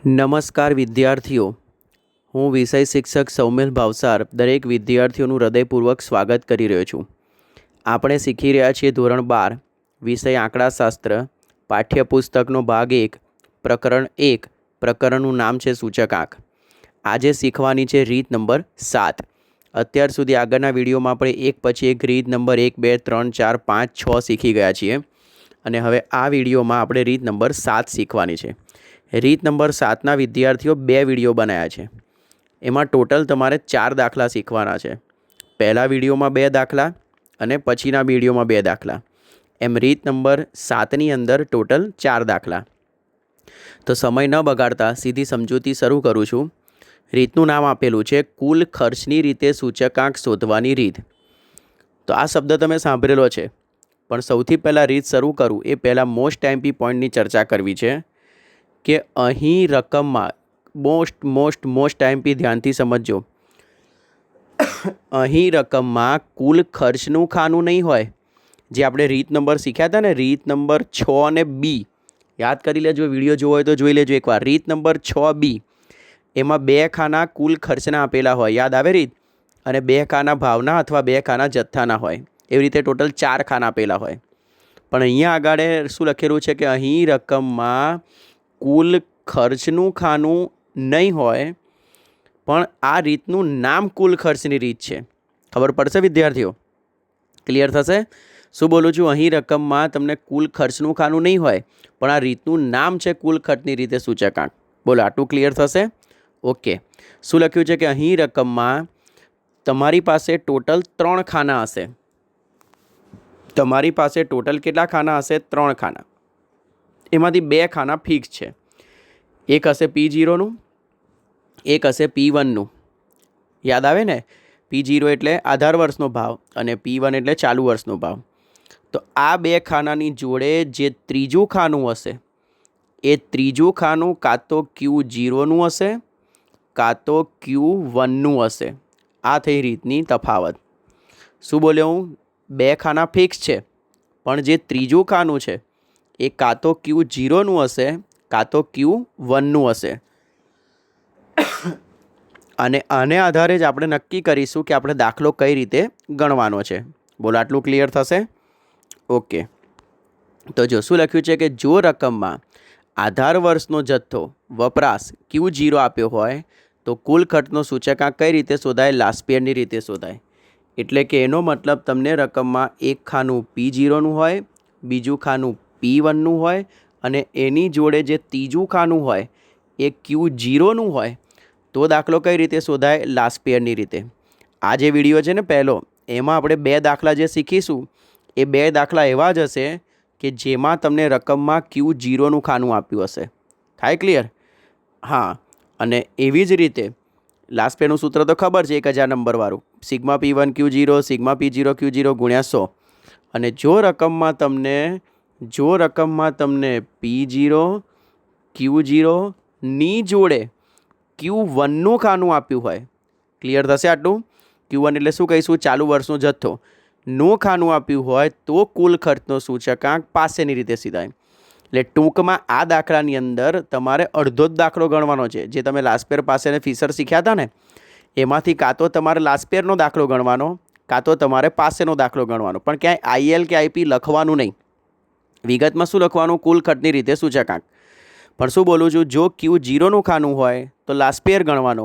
નમસ્કાર વિદ્યાર્થીઓ, હું વિષય શિક્ષક સૌમેલ ભાવસાર દરેક વિદ્યાર્થીઓનું હૃદયપૂર્વક સ્વાગત કરી રહ્યો છું। આપણે શીખી રહ્યા છીએ ધોરણ 12 વિષય આંકડાશાસ્ત્ર પાઠ્યપુસ્તકનો ભાગ 1 પ્રકરણ 1 પ્રકરણનું નામ છે સૂચકાંક। આજે શીખવાની છે રીત નંબર 7। અત્યાર સુધી આગળના વિડીયોમાં આપણે એક પછી એક રીત નંબર 1 2 3 4 5 6 શીખી ગયા છીએ અને હવે આ વિડીયોમાં આપણે રીત નંબર 7 શીખવાની છે। રીત નંબર 7ના વિદ્યાર્થીઓ 2 વિડીયો બનાવ્યા છે। એમાં ટોટલ તમારે 4 દાખલા શીખવાના છે। પહેલા વિડીયોમાં 2 દાખલા અને પછીના વિડીયોમાં 2 દાખલા, એમ રીત નંબર 7ની અંદર ટોટલ 4 દાખલા। તો સમય ન બગાડતા સીધી સમજૂતી શરૂ કરું છું। રીતનું નામ આપેલું છે કુલ ખર્ચની રીતે સૂચકાંક શોધવાની રીત। તો આ શબ્દ તમે સાંભળેલો છે, પણ સૌથી પહેલાં રીત શરૂ કરું એ પહેલાં મોસ્ટ એમપી પોઈન્ટની ચર્ચા કરવી છે કે અહીં રકમમાં મોસ્ટ એમપી ધ્યાનથી સમજજો। અહીં રકમમાં કુલ ખર્ચનું ખાનું નહીં હોય, જે આપણે રીત નંબર શીખ્યા હતા ને, રીત નંબર 6 અને બી યાદ કરી લેજો। વિડીયો જોવો હોય તો જોઈ લેજો એકવાર। રીત નંબર 6B એમાં 2 ખાના કુલ ખર્ચના આપેલા હોય, યાદ આવે રીત, અને 2 ખાના ભાવના અથવા 2 ખાના જથ્થાના હોય। એવી રીતે ટોટલ 4 ખાના આપેલા હોય। પણ અહીંયા આગળ શું લખેલું છે કે અહીં રકમમાં કુલ ખર્ચનું ખાનું નહીં હોય, પણ આ રીતનું નામ કુલ ખર્ચની રીત છે। ખબર પડશે વિદ્યાર્થીઓ? ક્લિયર થશે? શું બોલું છું? અહીં રકમમાં તમને કુલ ખર્ચનું ખાનું નહીં હોય, પણ આ રીતનું નામ છે કુલ ખર્ચની રીતે સૂચકાંક। બોલો, આટલું ક્લિયર થશે? ઓકે। શું લખ્યું છે કે અહીં રકમમાં તમારી પાસે ટોટલ 3 ખાના હશે। તમારી પાસે ટોટલ કેટલા ખાના હશે? 3 ખાના। એમાંથી 2 ખાના ફિક્સ છે। એક હશે P0નું, એક હશે P1નું। યાદ આવે ને? P0 એટલે આધાર વર્ષનો ભાવ અને P1 એટલે ચાલુ વર્ષનો ભાવ। તો આ 2 ખાનાની જોડે જે ત્રીજું ખાનું હશે, એ ત્રીજું ખાનું કાં તો Q0નું હશે કાં તો Q1નું હશે। આ થઈ રીતની તફાવત। શું બોલ્યો હું? 2 ખાના ફિક્સ છે, પણ જે ત્રીજું ખાનું છે એ કાં તો Q0નું હશે કાં તો Q1નું હશે। અને આને આધારે જ આપણે નક્કી કરીશું કે આપણે દાખલો કઈ રીતે ગણવાનો છે। બોલો, આટલું ક્લિયર થશે? ઓકે। તો જો શું લખ્યું છે કે જો રકમમાં આધાર વર્ષનો જથ્થો વપરાશ Q0 આપ્યો હોય તો કુલ ખર્ચનો સૂચકાંક કઈ રીતે શોધાય? લાસ્પિયરની રીતે શોધાય। એટલે કે એનો મતલબ તમને રકમમાં એક ખાનું P0નું હોય, બીજું ખાનું P1નું હોય અને એની જોડે જે ત્રીજું ખાનું હોય એ Q0નું હોય, તો દાખલો કઈ રીતે શોધાય? લાસ્પિયરની રીતે। આ જે વિડીયો છે ને પહેલો, એમાં આપણે 2 દાખલા જે શીખીશું એ 2 દાખલા એવા જ હશે કે જેમાં તમને રકમમાં Q0નું ખાનું આપ્યું હશે। થાય ક્લિયર? હા। અને એવી જ રીતે લાસ્પિયરનું સૂત્ર તો ખબર છે, 1000 નંબરવાળું, sigma P1 Q0 sigma P0 Q0 ગુણ્યા 100। અને જો રકમમાં તમને P0 Q0 ની જોડે Q1નું ખાનું આપ્યું હોય, ક્લિયર થશે આટલું? Q1 એટલે શું કહીશું? ચાલુ વર્ષનો જથ્થો નું ખાનું આપ્યું હોય તો કુલ ખર્ચનો સૂચકાંક પાસેની રીતે સીધાય। એટલે ટૂંકમાં આ દાખલાની અંદર તમારે અડધો જ દાખલો ગણવાનો છે। જે તમે લાસ્પિયર પાસેને ફિશર શીખ્યા હતા ને, એમાંથી કાં તો તમારે લાસ્પિયરનો દાખલો ગણવાનો કાં તો તમારે પાસેનો દાખલો ગણવાનો, પણ ક્યાંય IL કે IP લખવાનું નહીં। વિગતમાં શું લખવાનું? કુલ ખર્ચની રીતે સૂચકાંક। પણ શું બોલું છું? જો Q0નું ખાનું હોય તો લાસ્પિયર ગણવાનો,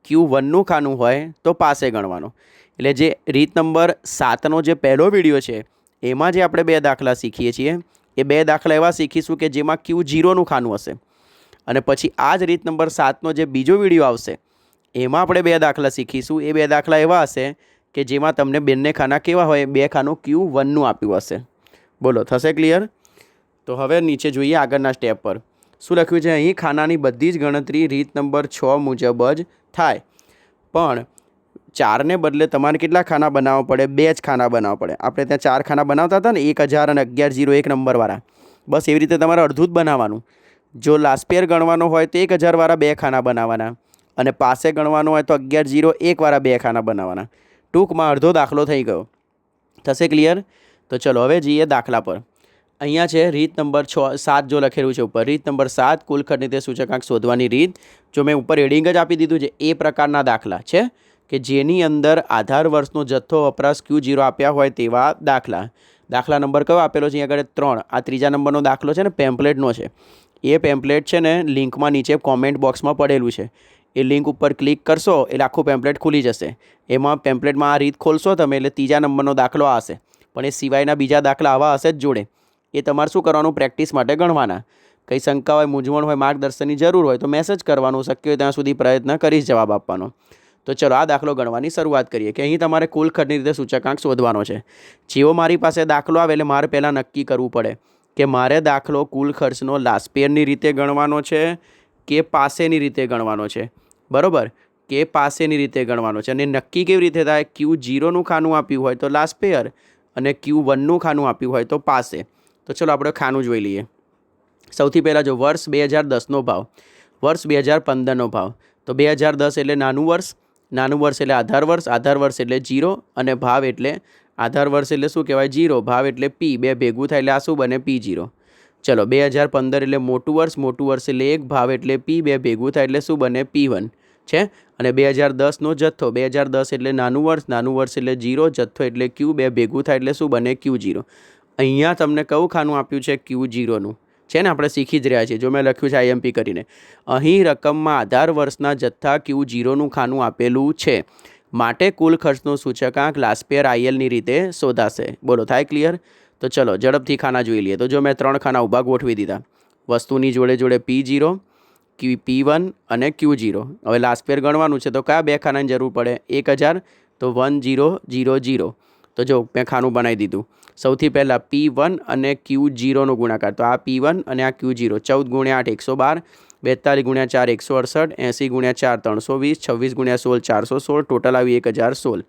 Q1નું ખાનું હોય તો પાસે ગણવાનો। એટલે જે રીત નંબર 7નો જે પહેલો વિડીયો છે એમાં જે આપણે 2 દાખલા શીખીએ છીએ, એ 2 દાખલા એવા શીખીશું કે જેમાં Q0નું ખાનું હશે। અને પછી આ જ રીત નંબર 7નો જે બીજો વિડીયો આવશે એમાં આપણે 2 દાખલા શીખીશું। એ 2 દાખલા એવા હશે કે જેમાં તમને બંને ખાના કેવા હોય? 2 ખાનું Q1નું આપ્યું હશે। બોલો, થશે ક્લિયર? તો હવે નીચે જોઈએ આગળના સ્ટેપ પર। શું લખ્યું છે અહીં? ખાનાની બધી જ ગણતરી રીત નંબર 6 મુજબ જ થાય, પણ 4ને બદલે તમારે કેટલા ખાના બનાવવા પડે? 2 જ ખાના બનાવવા પડે। આપણે ત્યાં 4 ખાના બનાવતા હતા ને, 1000 અને 1101 નંબરવાળા। બસ એવી રીતે તમારે અડધું જ બનાવવાનું। જો લાસ્પિયર ગણવાનો હોય તો 1000 વાળા 2 ખાના બનાવવાના, અને પાસે ગણવાનો હોય તો 1101 વાળા 2 ખાના બનાવવાના। ટૂંકમાં અડધો દાખલો થઈ ગયો। થશે ક્લિયર? તો ચલો હવે જઈએ દાખલા પર। અહીંયા છે રીત નંબર 7 જો લખેલું છે ઉપર, રીત નંબર 7 કુલ ખર્ચની તે સૂચકાંક શોધવાની રીત. જો મેં ઉપર હેડિંગ જ આપી દીધું છે, એ પ્રકારના દાખલા છે કે જેની અંદર આધાર વર્ષનો જથ્થો વપરાશ Q0 આપ્યા હોય તેવા દાખલા. દાખલા નંબર કયો આપેલો છે? અહીંયા આગળ 3. આ ત્રીજા નંબરનો દાખલો છે ને, પેમ્પલેટનો છે. એ પેમ્પલેટ છે ને લિંકમાં નીચે કોમેન્ટ બોક્સમાં પડેલું છે. એ લિંક ઉપર ક્લિક કરશો એટલે આખું પેમ્પલેટ ખુલી જશે. એમાં પેમ્પલેટમાં આ રીત ખોલશો તમે એટલે ત્રીજા નંબરનો દાખલો આ હશે, પણ એ સિવાયના બીજા દાખલા આવા હશે જ જોડે. એ તમારે શું કરવાનું? પ્રેક્ટિસ માટે ગણવાના. કંઈ શંકા હોય, મૂંઝવણ હોય, માર્ગદર્શનની જરૂર હોય તો મેસેજ કરવાનું. શક્ય હોય ત્યાં સુધી પ્રયત્ન કરીશ જવાબ આપવાનો. તો ચલો આ દાખલો ગણવાની શરૂઆત કરીએ કે અહીં તમારે કુલ ખર્ચની રીતે સૂચકાંક શોધવાનો છે. જેવો મારી પાસે દાખલો આવે એટલે મારે પહેલાં નક્કી કરવું પડે કે મારે દાખલો કુલ ખર્ચનો લાસ્ટ પેયરની રીતે ગણવાનો છે કે પાસેની રીતે ગણવાનો છે. બરાબર, કે પાસેની રીતે ગણવાનો છે. અને નક્કી કેવી રીતે થાય? Q0નું ખાનું આપ્યું હોય તો લાસ્ટ પેયર અને Q1નું ખાનું આપ્યું હોય તો પાસે. તો ચલો આપણે ખાનું જોઈ લઈએ. સૌથી પહેલાં જો વર્ષ 2010નો ભાવ, વર્ષ 2015નો ભાવ. તો 2010 એટલે નાનું વર્ષ, નાનું વર્ષ એટલે આધાર વર્ષ, આધાર વર્ષ એટલે 0 અને ભાવ એટલે આધાર વર્ષ એટલે શું કહેવાય? 0, ભાવ એટલે P. બે ભેગું થાય એટલે આ શું બને? P0. ચલો 2015 એટલે મોટું વર્ષ, મોટું વર્ષ એટલે 1, ભાવ એટલે P. બે ભેગું થાય એટલે શું બને? P1 છે. અને 2010નો જથ્થો, 2010 એટલે નાનું વર્ષ, નાનું વર્ષ એટલે 0, જથ્થો એટલે Q. બે ભેગું થાય એટલે શું બને? Q0. અહીંયા તમને કયું ખાનું આપ્યું છે? Q0નું છે ને, આપણે શીખી જ રહ્યા છીએ. જો મેં લખ્યું છે IMP કરીને, અહીં રકમમાં આધાર વર્ષના જથ્થા Q0નું ખાનું આપેલું છે, માટે કુલ ખર્ચનો સૂચકાંક લાસ્ટ પેયર ILની રીતે શોધાશે. બોલો, થાય ક્લિયર? તો ચલો ઝડપથી ખાના જોઈ લઈએ. તો જો મેં 3 ખાના ઊભા ગોઠવી દીધા, વસ્તુની જોડે જોડે P0, P1 અને Q0. હવે લાસ્ટ પેયર ગણવાનું છે તો કયા 2 ખાનાની જરૂર પડે? 1000 તો 1000. તો જો મેં ખાનું બનાવી દીધું. સૌથી પહેલાં P1 અને Q0નો ગુણાકાર. તો આ P1 અને આ Q0. 14 × 8 112, 42 × 4 168, 80 × 4 320, 26 × 16 416, ટોટલ આવી 1016.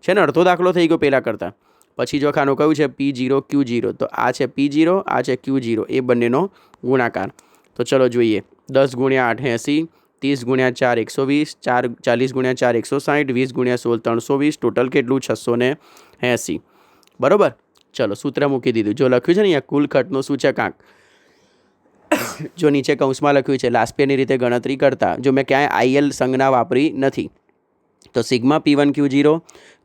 છે ને, અડધો દાખલો થઈ ગયો પહેલાં કરતાં. પછી જો ખાનું કયું છે? P0 Q0. તો આ છે P0, આ છે Q0, એ બંનેનો ગુણાકાર. તો ચલો જોઈએ. 10 × 8 80, 30 × 4 120, 40 × 4 160, 20 × 16 320, ટોટલ કેટલું? 680. બરાબર. ચલો સૂત્ર મૂકી દીધું. જો લખ્યું છે ને અહીંયા કુલ ખર્ચનો સૂચકાંક, જો નીચે કૌંસમાં લખ્યું છે લાસ્ટ પેયરની રીતે ગણતરી કરતા, જો મેં ક્યાંય IL સંજ્ઞા વાપરી નથી, તો સિગ્મા P1 Q0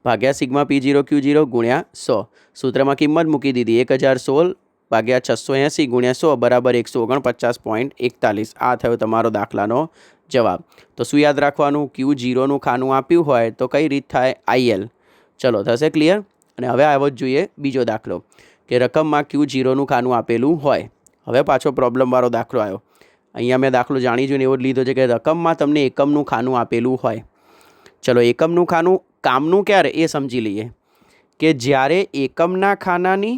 ભાગ્યા સિગ્મા P0 Q0 ગુણ્યા 100. સૂત્રમાં કિંમત મૂકી દીધી 1016 ભાગ્યા 680 ગુણ્યા 100 બરાબર 149.41. આ થયો તમારો દાખલાનો જવાબ. તો શું યાદ રાખવાનું? Q0નું ખાનું આપ્યું હોય તો કઈ રીત થાય? IL. ચલો થશે ક્લિયર. અને હવે આવો જ જોઈએ બીજો દાખલો કે રકમમાં Q0નું ખાનું આપેલું હોય. હવે પાછો પ્રોબ્લેમવાળો દાખલો આવ્યો. અહીંયા મેં દાખલો જાણી જોઈને એવો જ લીધો છે કે રકમમાં તમને એકમનું ખાનું આપેલું હોય. ચલો એકમનું ખાનું કામનું ક્યારે એ સમજી લઈએ કે જ્યારે એકમના ખાનાની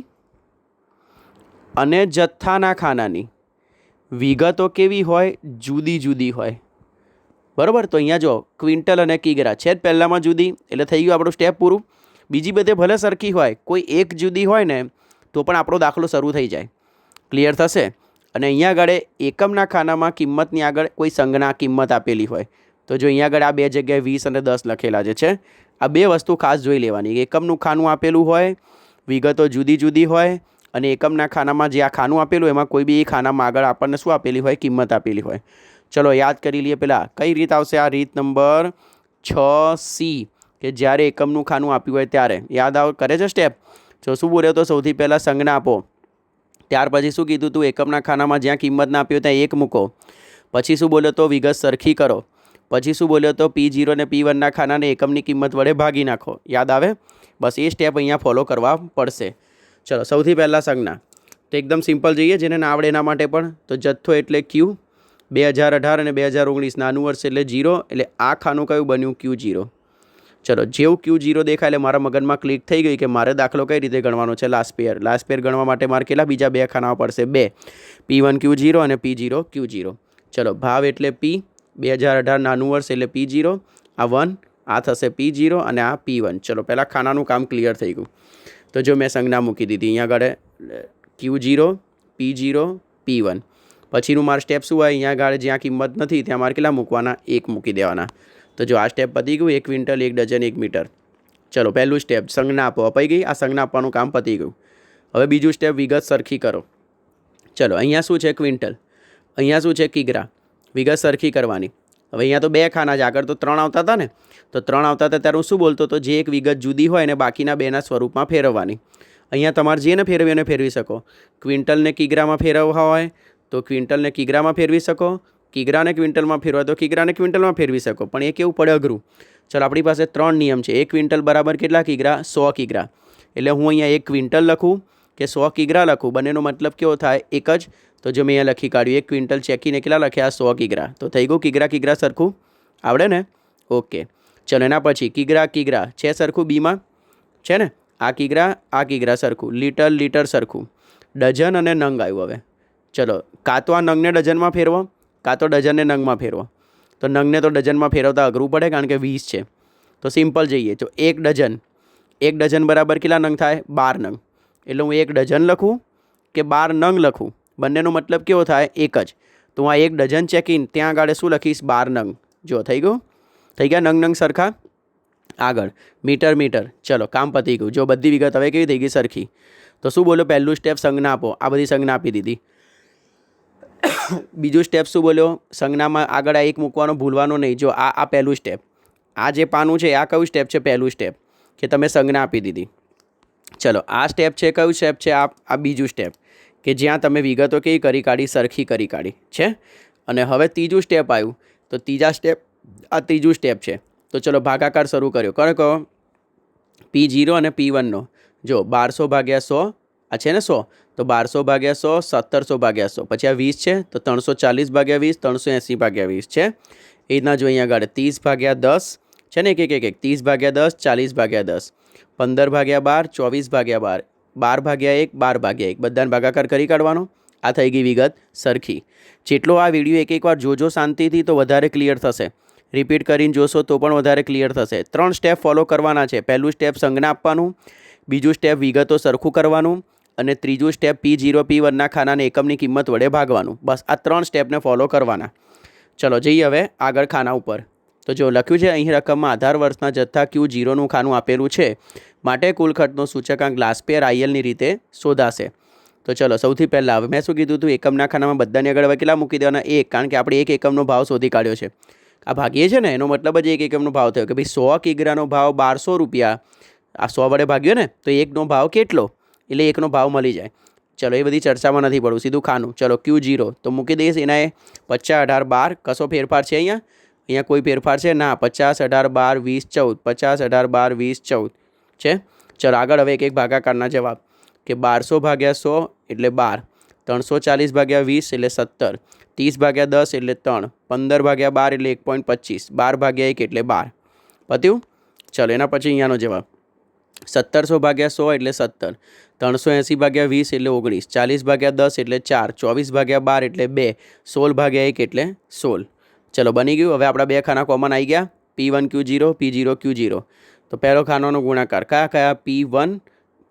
અને જથ્થાના ખાનાની વિગતો કેવી હોય? જુદી જુદી હોય. બરાબર. તો અહીંયા જો ક્વિન્ટલ અને કિગ્રા છે જ પહેલાંમાં જુદી, એટલે થઈ ગયું આપણું સ્ટેપ પૂરું. બીજી બધે ભલે સરખી હોય, કોઈ એક જુદી હોય ને તો પણ આપણો દાખલો શરૂ થઈ જાય. ક્લિયર થશે. અને અહીંયા આગળ એકમના ખાનામાં કિંમતની આગળ કોઈ સંજ્ઞા કિંમત આપેલી હોય. તો જો અહીંયા આગળ આ 2 જગ્યાએ 20 અને 10 લખેલા છે. આ 2 વસ્તુ ખાસ જોઈ લેવાની. એકમનું ખાનું આપેલું હોય, વિગતો જુદી જુદી હોય, અને એકમના ખાનામાં જે આ ખાનું આપેલું એમાં કોઈ બી ખાનામાં આગળ આપણને શું આપેલી હોય? કિંમત આપેલી હોય. ચલો યાદ કરી લઈએ. પહેલાં કઈ રીત આવશે? આ રીત નંબર 6C, કે જ્યારે એકમનું ખાનું આપ્યું હોય ત્યારે. યાદ કરે છે સ્ટેપ? જો શું બોલ્યો તો સૌથી પહેલાં સંજ્ઞા આપો, ત્યાર પછી શું કીધું તું? એકમના ખાનામાં જ્યાં કિંમત ના આપી હોય ત્યાં 1 મૂકો. પછી શું બોલ્યો તો? વિગત સરખી કરો. પછી શું બોલ્યો તો? P0 અને P1ના ખાનાને એકમની કિંમત વડે ભાગી નાખો. યાદ આવે? બસ એ સ્ટેપ અહીંયા ફોલો કરવા પડશે. ચલો સૌથી પહેલાં સંજ્ઞા તો એકદમ સિમ્પલ જઈએ, જેને ના આવડે એના માટે પણ. તો જથ્થો એટલે Q. 2018 અને 2019 નાનું વર્ષ એટલે 0, એટલે આ ખાનું કયું બન્યું? Q0. ચલો જેવું Q0 દેખાય એટલે મારા મગજમાં ક્લિક થઈ ગઈ કે મારે દાખલો કઈ રીતે ગણવાનો છે? Last payer. લાસ્ટ પેયર ગણવા માટે મારે કેટલા બીજા 2 ખાના પડશે? 2. P1 Q0 અને P0 Q0. ચલો ભાવ એટલે P. 2018 નાનું વર્ષ એટલે P0. આ 1, આ થશે P0 અને આ P1. ચલો પહેલાં ખાનાનું કામ ક્લિયર થઈ ગયું. તો જો મેં સંજ્ઞા મૂકી દીધી અહીંયા આગળ Q0 P0 P1. પછીનું મારું સ્ટેપ શું હોય? અહીંયા આગળ જ્યાં કિંમત નથી ત્યાં મારે કેટલા મૂકવાના? 1 મૂકી દેવાના. તો જો આ સ્ટેપ પતી ગયું. 1 ક્વિન્ટલ 1 ડઝન 1 મીટર. ચલો પહેલું સ્ટેપ સંજ્ઞા આપો. અપાઈ ગઈ. આ સંજ્ઞા આપવાનું કામ પતી ગયું. હવે બીજું સ્ટેપ વિગત સરખી કરો. ચલો અહીંયા શું છે ક્વિન્ટલ, અહીંયા શું છે કિગ્રા. વિગત સરખી કરવાની. હવે અહીંયા તો 2 ખાના જ, આગળ તો 3 આવતા હતા ને, તો 3 આવતા હતા ત્યારે હું શું બોલતો હતો, જે એક વિગત જુદી હોય ને બાકીના 2ના સ્વરૂપમાં ફેરવવાની. અહીંયા તમારે જેને ફેરવી એને ફેરવી શકો. ક્વિન્ટલને કિગ્રામાં ફેરવવા હોય તો ક્વિન્ટલને કિગ્રામાં ફેરવી શકો, કિગ્રાને ક્વિન્ટલમાં ફેરવા તો કિગ્રાને ક્વિન્ટલમાં ફેરવી શકો. પણ એ કેવું પડે અઘરું. ચાલો આપણી પાસે 3 નિયમ છે. 1 ક્વિન્ટલ બરાબર કેટલા કિગ્રા? 100 કિગ્રા. એટલે હું અહીંયા 1 ક્વિન્ટલ લખું કે 100 કિગ્રા લખું, બંનેનો મતલબ કેવો થાય? એક જ. તો જો મેં અહીંયા લખી કાઢ્યું 1 ક્વિન્ટલ ચેકીને કેટલા લખ્યા? 100 કિગ્રા. તો થઈ ગયું કિગ્રા કિગ્રા સરખું. આવડે ને? ઓકે. ચલો એના પછી કિગ્રા કિગ્રા છે સરખું બીમાં? છે ને? આ કિગ્રા સરખું. લીટર લીટર સરખું. ડઝન અને નંગ આવ્યું. હવે ચલો કાં તો આ નંગને ડઝનમાં ફેરવો, કાં તો ડઝનને નંગમાં ફેરવો. તો નંગને તો ડઝનમાં ફેરવતા અઘરું પડે કારણ કે 20 છે. તો સિમ્પલ જઈએ. તો 1 ડઝન બરાબર કેટલા નંગ થાય? 12 નંગ. એટલે હું 1 ડઝન લખું કે 12 નંગ લખું, બંનેનો મતલબ કેવો થાય? એક જ. તો હું આ 1 ડઝન ચેકીને ત્યાં આગળ શું લખીશ? 12 નંગ. જો થઈ ગયું. થઈ ગયા નંગ સરખા. આગળ મીટર મીટર. ચલો કામ પતી ગયું. જો બધી વિગત હવે કેવી થઈ ગઈ? સરખી. તો શું બોલ્યો? પહેલું સ્ટેપ સંજ્ઞા આપો. આ બધી સંજ્ઞા આપી દીધી. બીજું સ્ટેપ શું બોલ્યો? સંજ્ઞામાં આગળ આ 1 મૂકવાનો ભૂલવાનો નહીં. જો આ પહેલું સ્ટેપ, આ જે પાનું છે આ કયું સ્ટેપ છે? પહેલું સ્ટેપ, કે તમે સંજ્ઞા આપી દીધી. ચલો આ સ્ટેપ છે, કયું સ્ટેપ છે? આ બીજું સ્ટેપ, કે જ્યાં તમે વિગતો કેવી કરી કાઢી? સરખી કરી કાઢી છે. અને હવે ત્રીજું સ્ટેપ આવ્યું. તો ત્રીજા સ્ટેપ, આ ત્રીજું સ્ટેપ છે. તો ચલો ભાગાકાર શરૂ કર્યો. કહો P0 અને P1નો. જો 1200 ભાગ્યા 100, આ છે ને 100, તો 1200 ભાગ્યા 100, 1700 ભાગ્યા 100, પછી આ 20 છે તો 340 ભાગ્યા 20, 380 ભાગ્યા 20 છે. એ રીતના જો અહીંયા આગળ 30 ભાગ્યા 10 છે ને, એક 30 ભાગ્યા 10, 40 ભાગ્યા 10, 15 ભાગ્યા 12, 24 ભાગ્યા 12, 12 ભાગ્યા 1, 12 ભાગ્યા 1, બધાને ભાગાકાર કરી કાઢવાનો. આ થઈ ગઈ વિગત સરખી. જેટલો આ વિડીયો એક વાર જોજો શાંતિથી તો વધારે ક્લિયર થશે. રિપીટ કરીને જોશો તો પણ વધારે ક્લિયર થશે. 3 સ્ટેપ ફોલો કરવાના છે. પહેલું સ્ટેપ સંજ્ઞા આપવાનું, બીજું સ્ટેપ વિગતો સરખું કરવાનું, અને ત્રીજું સ્ટેપ P0 P1ના ખાનાને એકમની કિંમત વડે ભાગવાનું. બસ આ 3 સ્ટેપને ફોલો કરવાના. ચલો જઈએ હવે આગળ ખાના ઉપર. તો જો લખ્યું છે અહીં રકમમાં આધાર વર્ષના જથ્થા Q0નું ખાનું આપેલું છે, માટે કુલ ખર્ચનો સૂચકાંક લાસ્પેર ILની રીતે શોધાશે. તો ચલો સૌથી પહેલાં હવે મેં શું કીધું હતું? એકમના ખાનામાં બધાની આગળ હવે કેટલા મૂકી દેવાના? 1, કારણ કે આપણે 1 એકમનો ભાવ શોધી કાઢ્યો છે. આ ભાગીએ છે ને, એનો મતલબ જ 1 એકમનો ભાવ થયો કે ભાઈ 100 કિગ્રાનો ભાવ 1200 રૂપિયા. આ 100 વડે ભાગ્યો ને, તો 1નો ભાવ કેટલો? એટલે 1નો ભાવ મળી જાય. ચલો એ બધી ચર્ચામાં નથી પડવું, સીધું ખાનું. ચલો Q0 તો મૂકી દઈશ એના 50, 18, 12. કશો ફેરફાર છે અહીંયા? અહીંયા કોઈ ફેરફાર છે ના. 50, 18, 12, 20, 14. 50, 18, 12, 20, 14 છે. ચલો આગળ હવે એક ભાગાકારના જવાબ, કે 1200 ભાગ્યા 100 એટલે 12, 340 ભાગ્યા 20 એટલે 17, 30 ભાગ્યા 10 એટલે 3, 15 ભાગ્યા 12 એટલે 1.25, 12 ભાગ્યા 1 એટલે 12. પત્યું? ચલો એના પછી અહીંયાનો જવાબ 1700 ભાગ્યા 100 એટલે 17, 380 ભાગ્યા 20 એટલે 19, 40 ભાગ્યા 10 એટલે 4, 24 ભાગ્યા 12 એટલે 2, 16 ભાગ્યા 1 એટલે 16. ચલો બની ગયું. હવે આપણા 2 ખાના કોમન આવી ગયા, P1 Q0, P0 Q0. તો પહેલો ખાનાનો ગુણાકાર કયા?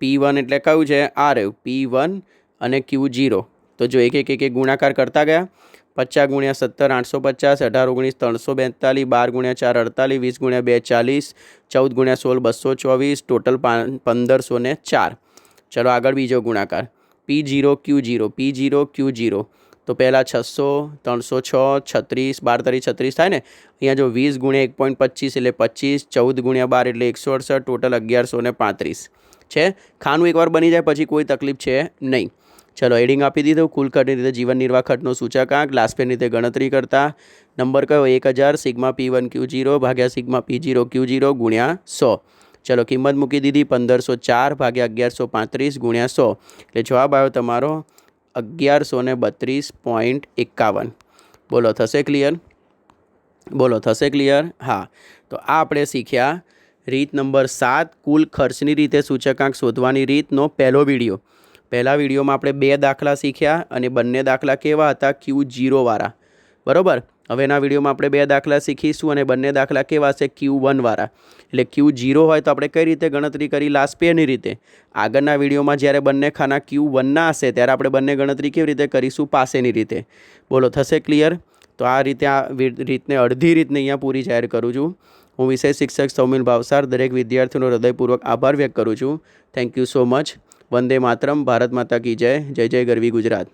P1 એટલે કયું છે? આ રહ્યું P1 અને Q0. તો જો એક ગુણાકાર કરતા ગયા. 50 ગુણ્યા 17 850, 18 19 342, 12 ગુણ્યા 4 48, 20 ગુણ્યા 2 40, 14 ગુણ્યા 16 224, ટોટલ 1504. ચલો આગળ બીજો ગુણાકાર P0 Q0. તો પહેલાં 600, 306, 36, 12 36 થાય ને. અહીંયા જો 20 ગુણ્યા 1.25 એટલે 25, 14 ગુણ્યા 12 એટલે 168, ટોટલ 1135 છે. ખાનું એકવાર બની જાય પછી કોઈ તકલીફ છે નહીં. ચલો એડિંગ આપી દીધું. કુલ ખર્ચની રીતે જીવન નિર્વાહ ખર્ચનો સૂચકાંક લાસ્પેરની રીતે ગણતરી કરતા નંબર કયો? 1000 સિગ્મા P1 Q0 ભાગ્યા સિગ્મા P0 Q0 ગુણ્યા 100. ચલો કિંમત મૂકી દીધી 1504 ભાગ્યા 1135 ગુણ્યા 100. એટલે જવાબ આવ્યો તમારો 1132.51. બોલો થશે ક્લિયર? બોલો થશે ક્લિયર? હા. તો આ આપણે શીખ્યા રીત નંબર 7, કુલ ખર્ચની રીતે સૂચકાંક શોધવાની રીતનો પહેલો વિડીયો. પહેલા વિડીયોમાં આપણે 2 દાખલા શીખ્યા અને બંને દાખલા કેવા હતા? Q0 વાળા. બરાબર. હવેના વિડીયોમાં આપણે 2 દાખલા શીખીશું અને બંને દાખલા કેવા છે? Q1 વાળા. એટલે Q0 હોય તો આપણે કઈ રીતે ગણતરી કરી? લાસ્પેરની રીતે. આગળના વિડીયોમાં જ્યારે બંને ખાના Q1ના હશે ત્યારે આપણે બંને ગણતરી કેવી રીતે કરીશું? પાસેની રીતે. બોલો થશે ક્લિયર? તો આ રીતે આ રીતને અડધી રીતને અહીંયા પૂરી જાહેર કરું છું. હું વિષય શિક્ષક સૌમિલ ભાવસાર દરેક વિદ્યાર્થીનો હૃદયપૂર્વક આભાર વ્યક્ત કરું છું. Thank you so much. વંદે માતરમ. ભારત માતા કી જય. જય જય ગરવી ગુજરાત.